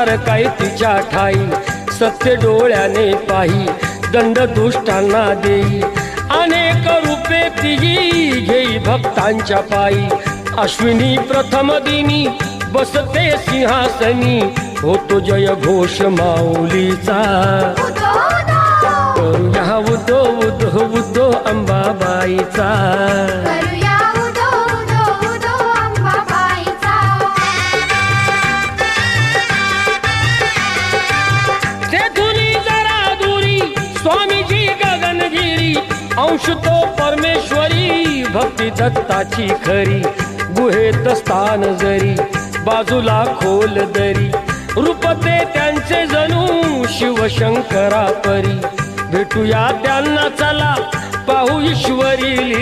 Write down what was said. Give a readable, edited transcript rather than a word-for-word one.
संसार काय तिच्या ठाई सत्य डोळ्याने पाही दंड दुष्टांना देई अनेक रूपे तिही घेई भक्तांच्या पायी अश्विनी प्रथम दिनी बसते सिंहासनी होतो जय घोष माऊलीचा करूया उदो उदो उदो अंबाबाईचा स्वामीजी गगनगिरी अंश तो परमेश्वरी भक्ती दत्ताची खरी गुहेत स्थान जरी बाजूला खोल दरी रूपते त्यांचे जणू शिवशंकरा परी भेटूया त्यांना चला पाहू ईश्वरी